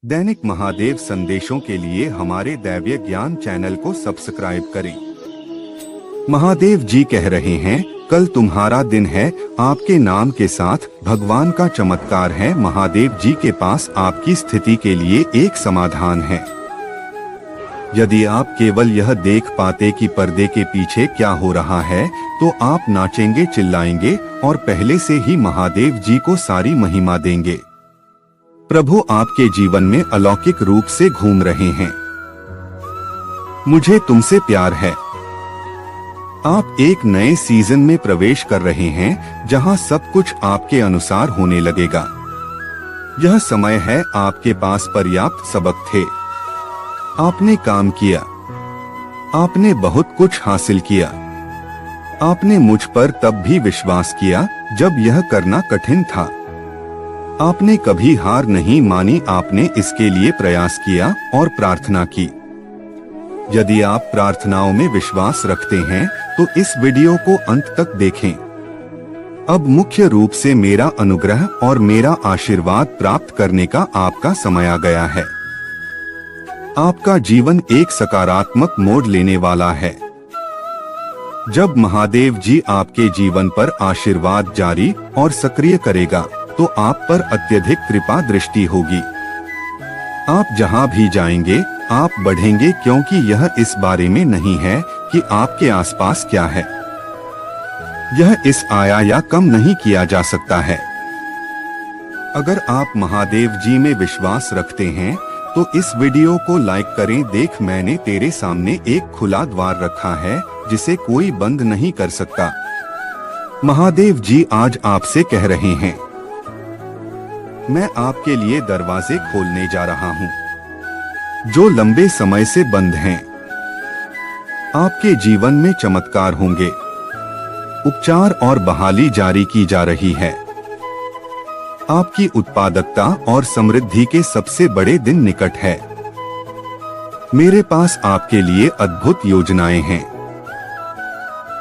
दैनिक महादेव संदेशों के लिए हमारे दैवीय ज्ञान चैनल को सब्सक्राइब करें। महादेव जी कह रहे हैं, कल तुम्हारा दिन है, आपके नाम के साथ भगवान का चमत्कार है। महादेव जी के पास आपकी स्थिति के लिए एक समाधान है। यदि आप केवल यह देख पाते कि पर्दे के पीछे क्या हो रहा है, तो आप नाचेंगे, चिल्लाएंगे और पहले से ही महादेव जी को सारी महिमा देंगे। प्रभु आपके जीवन में अलौकिक रूप से घूम रहे हैं। मुझे तुमसे प्यार है। आप एक नए सीजन में प्रवेश कर रहे हैं, जहां सब कुछ आपके अनुसार होने लगेगा। यह समय है, आपके पास पर्याप्त सबक थे। आपने काम किया, आपने बहुत कुछ हासिल किया। आपने मुझ पर तब भी विश्वास किया जब यह करना कठिन था। आपने कभी हार नहीं मानी, आपने इसके लिए प्रयास किया और प्रार्थना की। यदि आप प्रार्थनाओं में विश्वास रखते हैं तो इस वीडियो को अंत तक देखें। अब मुख्य रूप से मेरा अनुग्रह और मेरा आशीर्वाद प्राप्त करने का आपका समय आ गया है। आपका जीवन एक सकारात्मक मोड़ लेने वाला है। जब महादेव जी आपके जीवन पर आशीर्वाद जारी और सक्रिय करेगा, तो आप पर अत्यधिक कृपा दृष्टि होगी। आप जहां भी जाएंगे, आप बढ़ेंगे, क्योंकि यह इस बारे में नहीं है कि आपके आसपास क्या है। यह इस आया या कम नहीं किया जा सकता है। अगर आप महादेव जी में विश्वास रखते हैं, तो इस वीडियो को लाइक करें। देख, मैंने तेरे सामने एक खुला द्वार रखा है, जिसे कोई बंद नहीं कर सकता। महादेव जी आज आपसे कह रहे हैं, मैं आपके लिए दरवाजे खोलने जा रहा हूं, जो लंबे समय से बंद हैं। आपके जीवन में चमत्कार होंगे। उपचार और बहाली जारी की जा रही है। आपकी उत्पादकता और समृद्धि के सबसे बड़े दिन निकट है। मेरे पास आपके लिए अद्भुत योजनाएं हैं।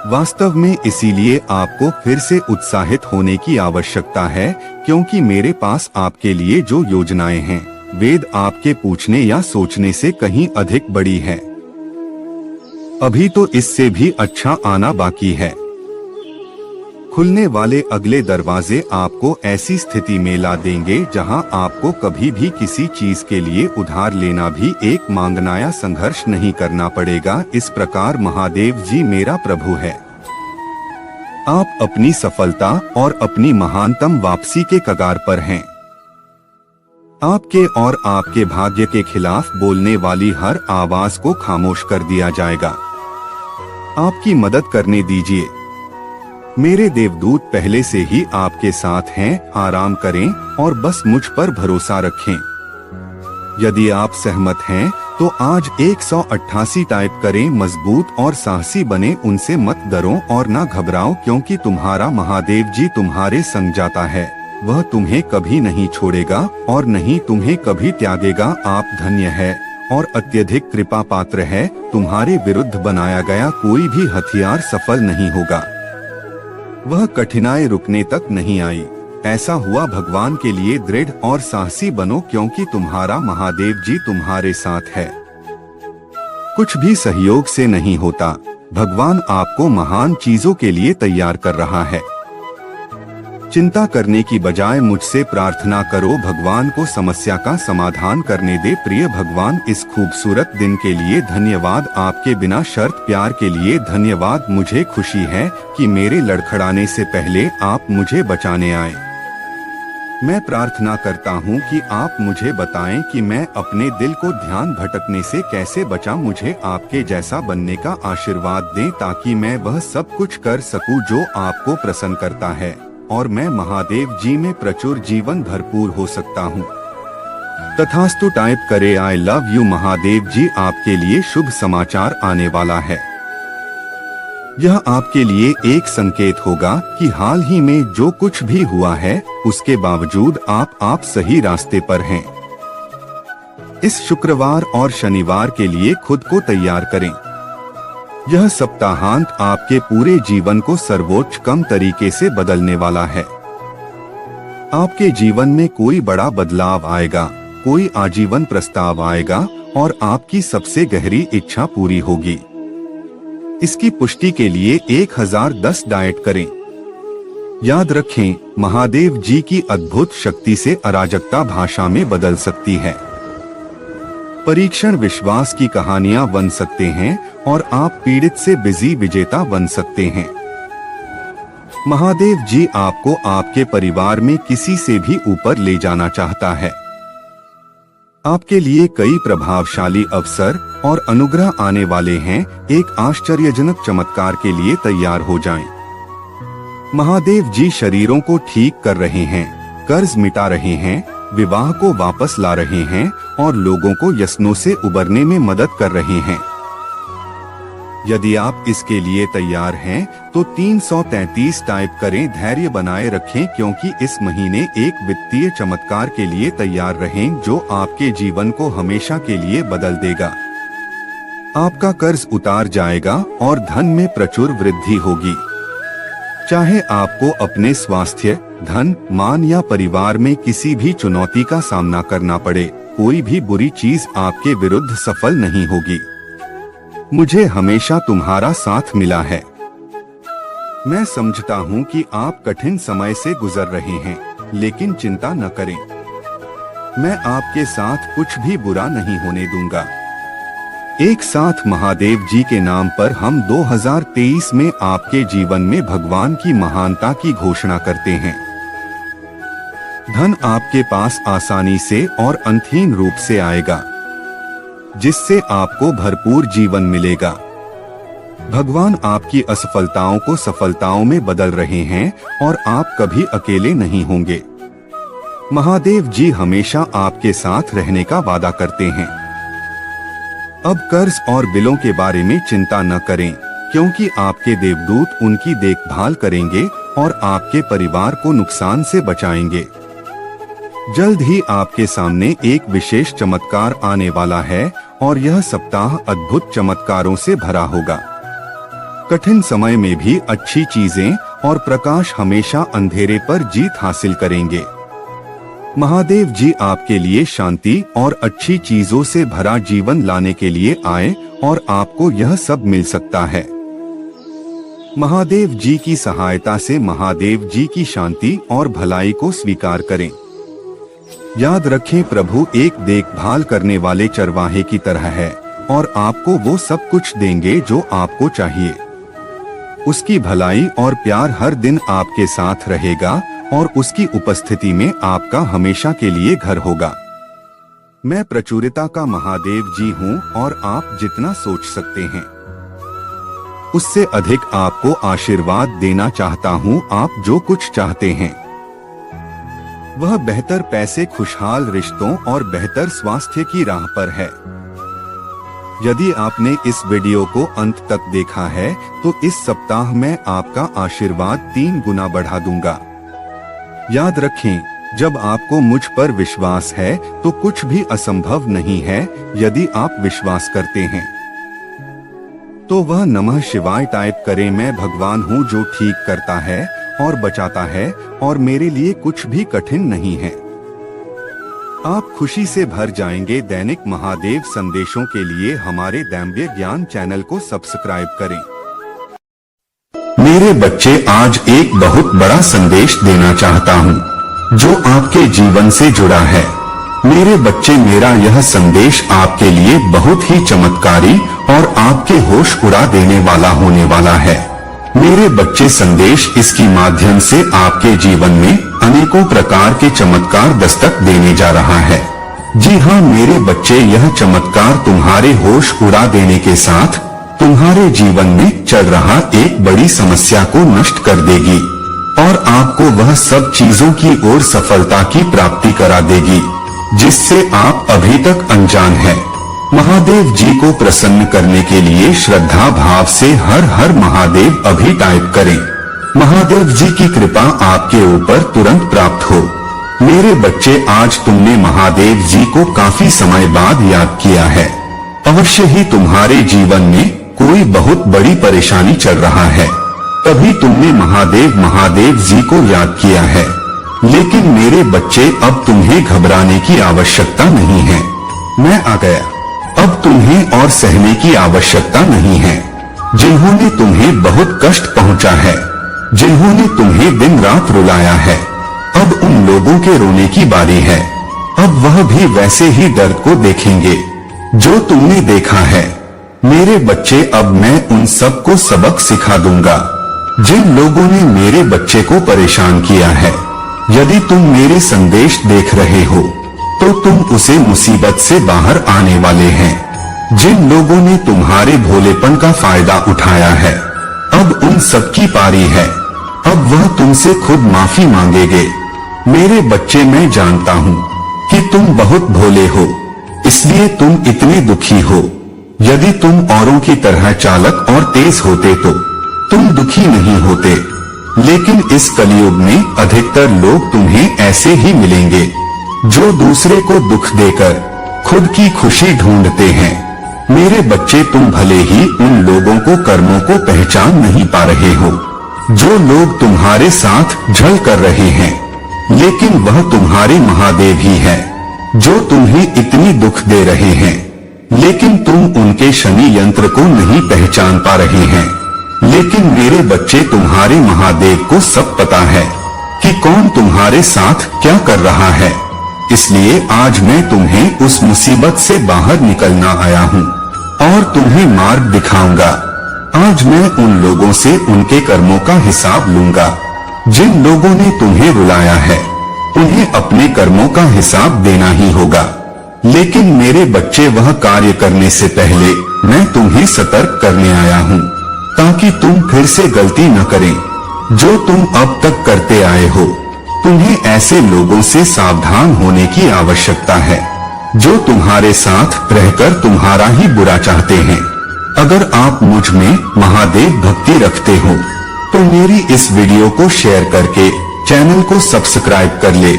वास्तव में इसीलिए आपको फिर से उत्साहित होने की आवश्यकता है, क्योंकि मेरे पास आपके लिए जो योजनाएं हैं, वेद आपके पूछने या सोचने से कहीं अधिक बड़ी है। अभी तो इससे भी अच्छा आना बाकी है। खुलने वाले अगले दरवाजे आपको ऐसी स्थिति में ला देंगे जहां आपको कभी भी किसी चीज के लिए उधार लेना भी एक मांगना या संघर्ष नहीं करना पड़ेगा। इस प्रकार महादेव जी मेरा प्रभु है। आप अपनी सफलता और अपनी महानतम वापसी के कगार पर हैं। आपके और आपके भाग्य के खिलाफ बोलने वाली हर आवाज को खामोश कर दिया जाएगा। आपकी मदद करने दीजिए। मेरे देवदूत पहले से ही आपके साथ हैं। आराम करें और बस मुझ पर भरोसा रखें। यदि आप सहमत हैं, तो आज 188 टाइप करें। मजबूत और साहसी बने, उनसे मत डरो और ना घबराओ, क्योंकि तुम्हारा महादेव जी तुम्हारे संग जाता है। वह तुम्हें कभी नहीं छोड़ेगा और नहीं तुम्हें कभी त्यागेगा। आप धन्य है और अत्यधिक कृपा पात्र है। तुम्हारे विरुद्ध बनाया गया कोई भी हथियार सफल नहीं होगा। वह कठिनाई रुकने तक नहीं आई। ऐसा हुआ, भगवान के लिए दृढ़ और साहसी बनो, क्योंकि तुम्हारा महादेव जी तुम्हारे साथ है। कुछ भी सहयोग से नहीं होता। भगवान आपको महान चीजों के लिए तैयार कर रहा है। चिंता करने की बजाय मुझसे प्रार्थना करो। भगवान को समस्या का समाधान करने दे। प्रिय भगवान, इस खूबसूरत दिन के लिए धन्यवाद। आपके बिना शर्त प्यार के लिए धन्यवाद। मुझे खुशी है कि मेरे लड़खड़ाने से पहले आप मुझे बचाने आए। मैं प्रार्थना करता हूँ कि आप मुझे बताएं कि मैं अपने दिल को ध्यान भटकने से कैसे बचा। मुझे आपके जैसा बनने का आशीर्वाद दें, ताकि मैं वह सब कुछ कर सकूं जो आपको प्रसन्न करता है, और मैं महादेव जी में प्रचुर जीवन भरपूर हो सकता हूँ। तथास्तु टाइप करे। I love you. Mahadev ji, आपके लिए शुभ समाचार आने वाला है। यह आपके लिए एक संकेत होगा कि हाल ही में जो कुछ भी हुआ है, उसके बावजूद आप सही रास्ते पर हैं। इस शुक्रवार और शनिवार के लिए खुद को तैयार करें। यह सप्ताहांत आपके पूरे जीवन को सर्वोच्चतम तरीके से बदलने वाला है। आपके जीवन में कोई बड़ा बदलाव आएगा। कोई आजीवन प्रस्ताव आएगा और आपकी सबसे गहरी इच्छा पूरी होगी। इसकी पुष्टि के लिए 1010 डाइट करें। याद रखें, महादेव जी की अद्भुत शक्ति से अराजकता भाषा में बदल सकती है। परीक्षण विश्वास की कहानियां बन सकते हैं और आप पीड़ित से बिजी विजेता बन सकते हैं। महादेव जी आपको आपके परिवार में किसी से भी ऊपर ले जाना चाहता है। आपके लिए कई प्रभावशाली अवसर और अनुग्रह आने वाले हैं। एक आश्चर्यजनक चमत्कार के लिए तैयार हो जाएं। महादेव जी शरीरों को ठीक कर रहे हैं, कर्ज मिटा रहे हैं, विवाह को वापस ला रहे हैं और लोगों को व्यसनों से उबरने में मदद कर रहे हैं। यदि आप इसके लिए तैयार हैं तो 333 टाइप करें। धैर्य बनाए रखें, क्योंकि इस महीने एक वित्तीय चमत्कार के लिए तैयार रहें जो आपके जीवन को हमेशा के लिए बदल देगा। आपका कर्ज उतार जाएगा और धन में प्रचुर वृद्धि होगी। चाहे आपको अपने स्वास्थ्य, धन, मान या परिवार में किसी भी चुनौती का सामना करना पड़े, कोई भी बुरी चीज आपके विरुद्ध सफल नहीं होगी। मुझे हमेशा तुम्हारा साथ मिला है। मैं समझता हूँ कि आप कठिन समय से गुजर रहे हैं, लेकिन चिंता न करें। मैं आपके साथ कुछ भी बुरा नहीं होने दूंगा। एक साथ महादेव जी के नाम पर हम 2023 में आपके जीवन में भगवान की महानता की घोषणा करते हैं। धन आपके पास आसानी से और अंतहीन रूप से आएगा, जिससे आपको भरपूर जीवन मिलेगा। भगवान आपकी असफलताओं को सफलताओं में बदल रहे हैं और आप कभी अकेले नहीं होंगे। महादेव जी हमेशा आपके साथ रहने का वादा करते हैं। अब कर्ज और बिलों के बारे में चिंता न करें, क्योंकि आपके देवदूत उनकी देखभाल करेंगे और आपके परिवार को नुकसान से बचाएंगे। जल्द ही आपके सामने एक विशेष चमत्कार आने वाला है और यह सप्ताह अद्भुत चमत्कारों से भरा होगा। कठिन समय में भी अच्छी चीजें और प्रकाश हमेशा अंधेरे पर जीत हासिल करेंगे। महादेव जी आपके लिए शांति और अच्छी चीजों से भरा जीवन लाने के लिए आए और आपको यह सब मिल सकता है। महादेव जी की सहायता से महादेव जी की शांति और भलाई को स्वीकार करें। याद रखें, प्रभु एक देखभाल करने वाले चरवाहे की तरह है और आपको वो सब कुछ देंगे जो आपको चाहिए। उसकी भलाई और प्यार हर दिन आपके साथ रहेगा और उसकी उपस्थिति में आपका हमेशा के लिए घर होगा। मैं प्रचुरता का महादेव जी हूँ और आप जितना सोच सकते हैं उससे अधिक आपको आशीर्वाद देना चाहता हूँ। आप जो कुछ चाहते हैं वह बेहतर पैसे, खुशहाल रिश्तों और बेहतर स्वास्थ्य की राह पर है। यदि आपने इस वीडियो को अंत तक देखा है तो इस सप्ताह मैं आपका आशीर्वाद 3 गुना बढ़ा दूंगा। याद रखें, जब आपको मुझ पर विश्वास है तो कुछ भी असंभव नहीं है। यदि आप विश्वास करते हैं तो वह नमः शिवाय टाइप करें। मैं भगवान हूँ जो ठीक करता है और बचाता है और मेरे लिए कुछ भी कठिन नहीं है। आप खुशी से भर जाएंगे। दैनिक महादेव संदेशों के लिए हमारे दैव्य ज्ञान चैनल को सब्सक्राइब करें। मेरे बच्चे, आज एक बहुत बड़ा संदेश देना चाहता हूँ जो आपके जीवन से जुड़ा है। मेरे बच्चे, मेरा यह संदेश आपके लिए बहुत ही चमत्कारी और आपके होश उड़ा देने वाला होने वाला है। मेरे बच्चे, संदेश इसके माध्यम से आपके जीवन में अनेकों प्रकार के चमत्कार दस्तक देने जा रहा है। जी हाँ मेरे बच्चे, यह चमत्कार तुम्हारे होश उड़ा देने के साथ तुम्हारे जीवन में चल रहा एक बड़ी समस्या को नष्ट कर देगी और आपको वह सब चीजों की ओर सफलता की प्राप्ति करा देगी जिससे आप अभी तक अनजान हैं। महादेव जी को प्रसन्न करने के लिए श्रद्धा भाव से हर हर महादेव अभी टाइप करें। महादेव जी की कृपा आपके ऊपर तुरंत प्राप्त हो। मेरे बच्चे, आज तुमने महादेव जी को काफी समय बाद याद किया है। अवश्य ही तुम्हारे जीवन में कोई बहुत बड़ी परेशानी चल रहा है, तभी तुमने महादेव जी को याद किया है। लेकिन मेरे बच्चे अब तुम्हें घबराने की आवश्यकता नहीं है। मैं आ गया। अब तुम्हें और सहने की आवश्यकता नहीं है। जिन्होंने तुम्हें बहुत कष्ट पहुंचा है, जिन्होंने तुम्हें दिन रात रुलाया है, अब उन लोगों के रोने की बारी है। अब वह भी वैसे ही दर्द को देखेंगे जो तुमने देखा है। मेरे बच्चे, अब मैं उन सबको सबक सिखा दूंगा जिन लोगों ने मेरे बच्चे को परेशान किया है। यदि तुम मेरे संदेश देख रहे हो तो तुम उसे मुसीबत से बाहर आने वाले हैं। जिन लोगों ने तुम्हारे भोलेपन का फायदा उठाया है, अब उन सबकी पारी है। अब वह तुमसे खुद माफी मांगेंगे। मेरे बच्चे, मैं जानता हूँ कि तुम बहुत भोले हो, इसलिए तुम इतने दुखी हो। यदि तुम औरों की तरह चालक और तेज होते तो तुम दुखी नहीं होते। लेकिन इस कलयुग में अधिकतर लोग तुम्हें ऐसे ही मिलेंगे जो दूसरे को दुख देकर खुद की खुशी ढूंढते हैं। मेरे बच्चे, तुम भले ही उन लोगों को कर्मों को पहचान नहीं पा रहे हो जो लोग तुम्हारे साथ छल कर रहे हैं, लेकिन वह तुम्हारे महादेव ही है जो तुम्हें इतनी दुख दे रहे हैं। लेकिन तुम उनके शनि यंत्र को नहीं पहचान पा रहे हैं। लेकिन मेरे बच्चे, तुम्हारे महादेव को सब पता है कि कौन तुम्हारे साथ क्या कर रहा है। इसलिए आज मैं तुम्हें उस मुसीबत से बाहर निकलना आया हूँ और तुम्हें मार्ग दिखाऊंगा। आज मैं उन लोगों से उनके कर्मों का हिसाब लूंगा। जिन लोगों ने तुम्हें रुलाया है, उन्हें अपने कर्मों का हिसाब देना ही होगा। लेकिन मेरे बच्चे, वह कार्य करने से पहले मैं तुम्हें सतर्क करने आया हूँ ताकि तुम फिर से गलती न करें जो तुम अब तक करते आए हो। तुम्हें ऐसे लोगों से सावधान होने की आवश्यकता है जो तुम्हारे साथ रहकर तुम्हारा ही बुरा चाहते हैं। अगर आप मुझ में महादेव भक्ति रखते हो तो मेरी इस वीडियो को शेयर करके चैनल को सब्सक्राइब कर ले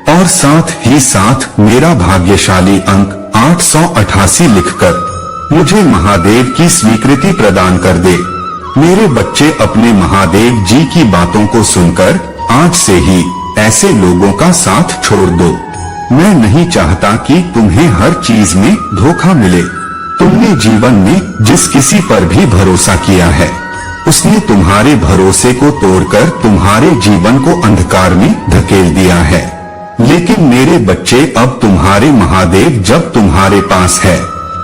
और साथ ही साथ मेरा भाग्यशाली अंक 888 लिखकर मुझे महादेव की स्वीकृति प्रदान कर दे। मेरे बच्चे, अपने महादेव जी की बातों को सुनकर आज से ही ऐसे लोगों का साथ छोड़ दो। मैं नहीं चाहता कि तुम्हें हर चीज में धोखा मिले। तुमने जीवन में जिस किसी पर भी भरोसा किया है, उसने तुम्हारे भरोसे को तोड़कर तुम्हारे जीवन को अंधकार में धकेल दिया है। लेकिन मेरे बच्चे, अब तुम्हारे महादेव जब तुम्हारे पास है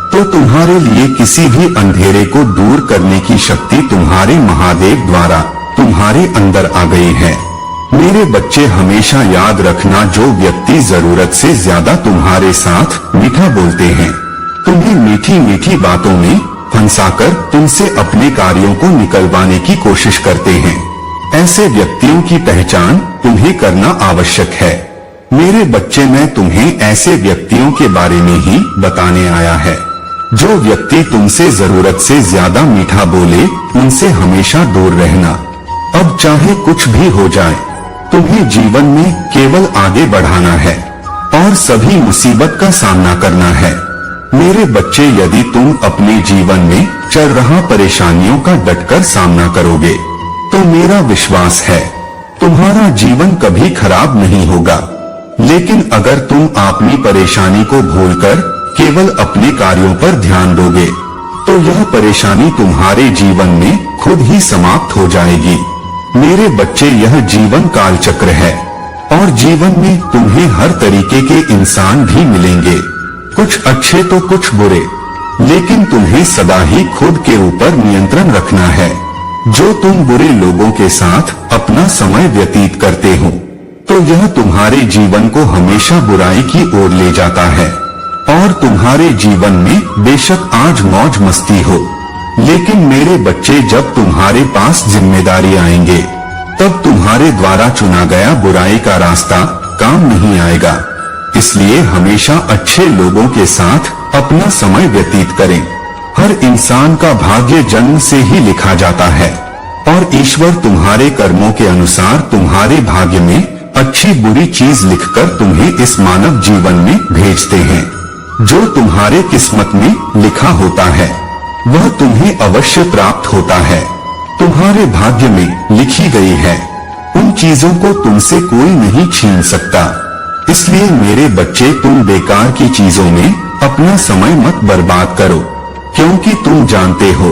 तो तुम्हारे लिए किसी भी अंधेरे को दूर करने की शक्ति तुम्हारे महादेव द्वारा तुम्हारे अंदर आ गई है। मेरे बच्चे, हमेशा याद रखना, जो व्यक्ति जरूरत से ज्यादा तुम्हारे साथ मीठा बोलते हैं, तुम्हें मीठी मीठी बातों में फंसाकर तुमसे अपने कार्यों को निकलवाने की कोशिश करते हैं, ऐसे व्यक्तियों की पहचान तुम्हें करना आवश्यक है। मेरे बच्चे, मैं तुम्हें ऐसे व्यक्तियों के बारे में ही बताने आया है। जो व्यक्ति तुमसे जरूरत से ज्यादा मीठा बोले, उनसे हमेशा दूर रहना। अब चाहे कुछ भी हो जाए, तुम्हें जीवन में केवल आगे बढ़ाना है और सभी मुसीबत का सामना करना है। मेरे बच्चे, यदि तुम अपने जीवन में चल रहा परेशानियों का डटकर सामना करोगे तो मेरा विश्वास है तुम्हारा जीवन कभी खराब नहीं होगा। लेकिन अगर तुम अपनी परेशानी को भूलकर केवल अपने कार्यों पर ध्यान दोगे तो यह परेशानी तुम्हारे जीवन में खुद ही समाप्त हो जाएगी। मेरे बच्चे, यह जीवन काल चक्र है और जीवन में तुम्हें हर तरीके के इंसान भी मिलेंगे, कुछ अच्छे तो कुछ बुरे। लेकिन तुम्हें सदा ही खुद के ऊपर नियंत्रण रखना है। जो तुम बुरे लोगों के साथ अपना समय व्यतीत करते हो तो यह तुम्हारे जीवन को हमेशा बुराई की ओर ले जाता है। और तुम्हारे जीवन में बेशक आज मौज मस्ती हो, लेकिन मेरे बच्चे, जब तुम्हारे पास जिम्मेदारी आएंगे तब तुम्हारे द्वारा चुना गया बुराई का रास्ता काम नहीं आएगा। इसलिए हमेशा अच्छे लोगों के साथ अपना समय व्यतीत करें। हर इंसान का भाग्य जन्म से ही लिखा जाता है और ईश्वर तुम्हारे कर्मों के अनुसार तुम्हारे भाग्य में अच्छी बुरी चीज लिखकर तुम्हें इस मानव जीवन में भेजते हैं। जो तुम्हारे किस्मत में लिखा होता है वह तुम्हें अवश्य प्राप्त होता है। तुम्हारे भाग्य में लिखी गई है उन चीजों को तुमसे कोई नहीं छीन सकता। इसलिए मेरे बच्चे, तुम बेकार की चीजों में अपना समय मत बर्बाद करो, क्योंकि तुम जानते हो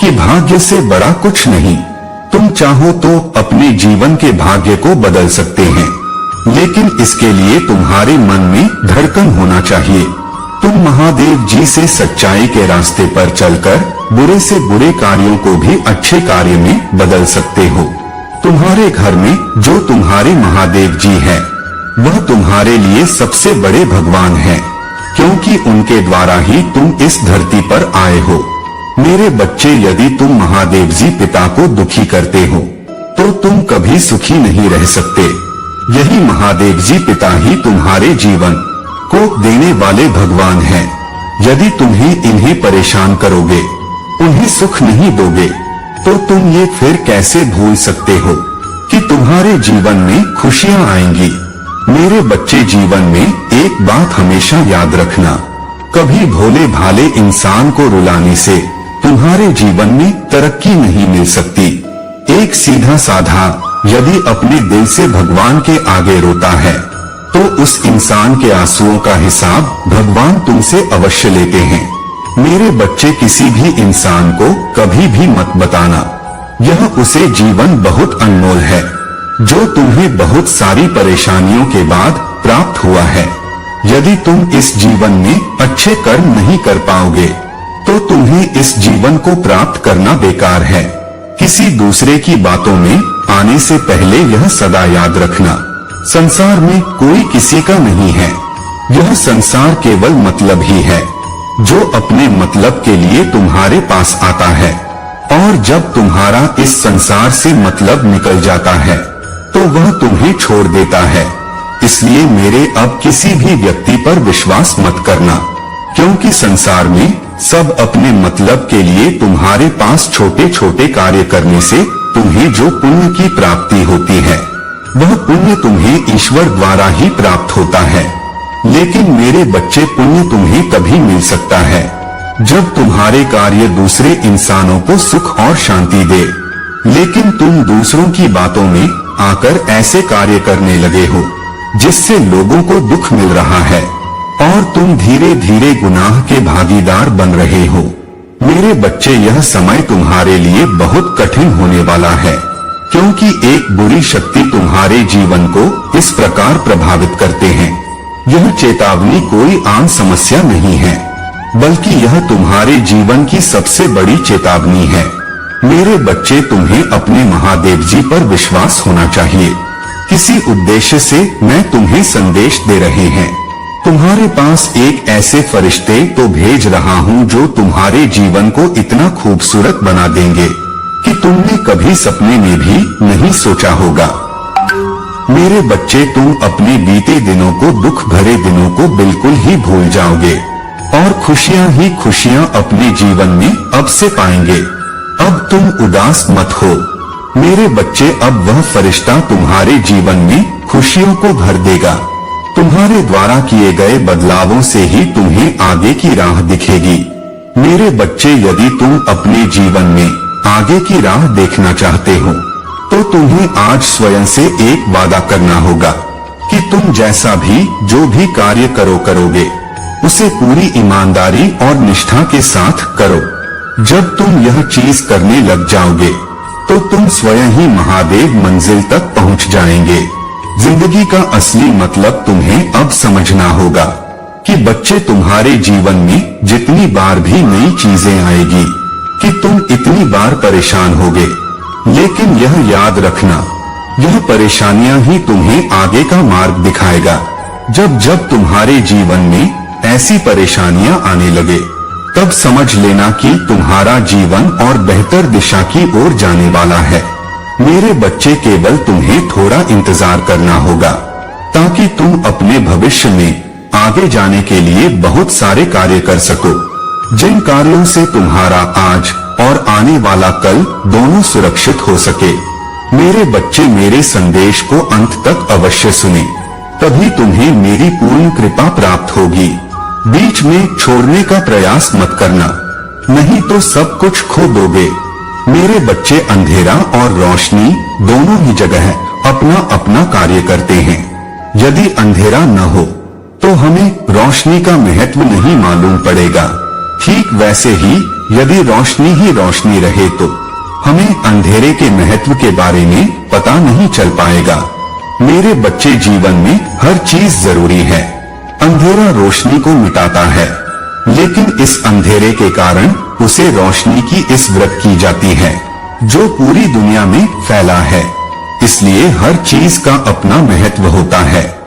कि भाग्य से बड़ा कुछ नहीं। तुम चाहो तो अपने जीवन के भाग्य को बदल सकते हैं, लेकिन इसके लिए तुम्हारे मन में धड़कन होना चाहिए। तुम महादेव जी से सच्चाई के रास्ते पर चलकर बुरे से बुरे कार्यों को भी अच्छे कार्य में बदल सकते हो। तुम्हारे घर में जो तुम्हारे महादेव जी है, वह तुम्हारे लिए सबसे बड़े भगवान हैं, क्योंकि उनके द्वारा ही तुम इस धरती पर आए हो। मेरे बच्चे, यदि तुम महादेव जी पिता को दुखी करते हो तो तुम कभी सुखी नहीं रह सकते। यही महादेव जी पिता ही तुम्हारे जीवन को देने वाले भगवान हैं। यदि तुम्हें इन्हें परेशान करोगे, उन्हें सुख नहीं दोगे, तो तुम ये फिर कैसे भूल सकते हो कि तुम्हारे जीवन में खुशियां आएंगी। मेरे बच्चे, जीवन में एक बात हमेशा याद रखना, कभी भोले भाले इंसान को रुलाने से तुम्हारे जीवन में तरक्की नहीं मिल सकती। एक सीधा साधा यदि अपने दिल से भगवान के आगे रोता है, तो उस इंसान के आंसुओं का हिसाब भगवान तुमसे अवश्य लेते हैं। मेरे बच्चे, किसी भी इंसान को कभी भी मत बताना, यह उसे जीवन बहुत अनमोल है, जो तुम्हें बहुत सारी परेशानियों के बाद प्राप्त हुआ है। यदि तुम इस जीवन में अच्छे कर्म नहीं कर पाओगे, तो तुम्हें इस जीवन को प्राप्त करना बेकार है। किसी दूसरे की बातों में आने से पहले यह सदा याद रखना, संसार में कोई किसी का नहीं है। यह संसार केवल मतलब ही है, जो अपने मतलब के लिए तुम्हारे पास आता है, और जब तुम्हारा इस संसार से मतलब निकल जाता है, तो वह तुम्हें छोड़ देता है। इसलिए मेरे, अब किसी भी व्यक्ति पर विश्वास मत करना, क्योंकि संसार में सब अपने मतलब के लिए तुम्हारे पास छोटे छोटे कार्य करने से तुम्हें जो पुण्य की प्राप्ति होती है, वह पुण्य तुम्हें ईश्वर द्वारा ही प्राप्त होता है। लेकिन मेरे बच्चे, पुण्य तुम्हें तभी मिल सकता है जब तुम्हारे कार्य दूसरे इंसानों को सुख और शांति दे। लेकिन तुम दूसरों की बातों में आकर ऐसे कार्य करने लगे हो जिससे लोगों को दुख मिल रहा है, और तुम धीरे धीरे गुनाह के भागीदार बन रहे हो। मेरे बच्चे, यह समय तुम्हारे लिए बहुत कठिन होने वाला है, क्योंकि एक बुरी शक्ति तुम्हारे जीवन को इस प्रकार प्रभावित करते हैं। यह चेतावनी कोई आम समस्या नहीं है, बल्कि यह तुम्हारे जीवन की सबसे बड़ी चेतावनी है। मेरे बच्चे, तुम्हें अपने महादेव जी पर विश्वास होना चाहिए। किसी उद्देश्य से मैं तुम्हें संदेश दे रहे हैं। तुम्हारे पास एक ऐसे फरिश्ते तो भेज रहा हूँ जो तुम्हारे जीवन को इतना खूबसूरत बना देंगे कि तुमने कभी सपने में भी नहीं सोचा होगा। मेरे बच्चे, तुम अपने बीते दिनों को, दुख भरे दिनों को बिल्कुल ही भूल जाओगे, और खुशियाँ ही खुशियाँ अपने जीवन में अब से पाएंगे। अब तुम उदास मत हो मेरे बच्चे, अब वह फरिश्ता तुम्हारे जीवन में खुशियों को भर देगा। तुम्हारे द्वारा किए गए बदलावों से ही तुम्हें आगे की राह दिखेगी। मेरे बच्चे, यदि तुम अपने जीवन में आगे की राह देखना चाहते हो, तो तुम्हें आज स्वयं से एक वादा करना होगा कि तुम जैसा भी जो भी कार्य करोगे, उसे पूरी ईमानदारी और निष्ठा के साथ करो। जब तुम यह चीज करने लग जाओगे, तो तुम स्वयं ही महादेव मंजिल तक पहुंच जाएंगे। जिंदगी का असली मतलब तुम्हें अब समझना होगा कि बच्चे, तुम्हारे जीवन में जितनी बार भी नई चीजें आएगी कि तुम इतनी बार परेशान होगे, लेकिन यह याद रखना, यह परेशानियां ही तुम्हें आगे का मार्ग दिखाएगा। जब जब तुम्हारे जीवन में ऐसी परेशानियां आने लगे, तब समझ लेना कि तुम्हारा जीवन और बेहतर दिशा की ओर जाने वाला है। मेरे बच्चे, केवल तुम्हें थोड़ा इंतजार करना होगा, ताकि तुम अपने भविष्य में आगे जाने के लिए बहुत सारे कार्य कर सको, जिन कार्यों से तुम्हारा आज और आने वाला कल दोनों सुरक्षित हो सके। मेरे बच्चे, मेरे संदेश को अंत तक अवश्य सुने, तभी तुम्हें मेरी पूर्ण कृपा प्राप्त होगी। बीच में छोड़ने का प्रयास मत करना, नहीं तो सब कुछ खो दोगे। मेरे बच्चे, अंधेरा और रोशनी दोनों ही जगह अपना अपना कार्य करते हैं। यदि अंधेरा न हो तो हमें रोशनी का महत्व नहीं मालूम पड़ेगा। ठीक वैसे ही यदि रोशनी ही रोशनी रहे तो हमें अंधेरे के महत्व के बारे में पता नहीं चल पाएगा। मेरे बच्चे, जीवन में हर चीज जरूरी है। अंधेरा रोशनी को मिटाता है, लेकिन इस अंधेरे के कारण उसे रोशनी की इस व्रत की जाती है जो पूरी दुनिया में फैला है। इसलिए हर चीज का अपना महत्व होता है।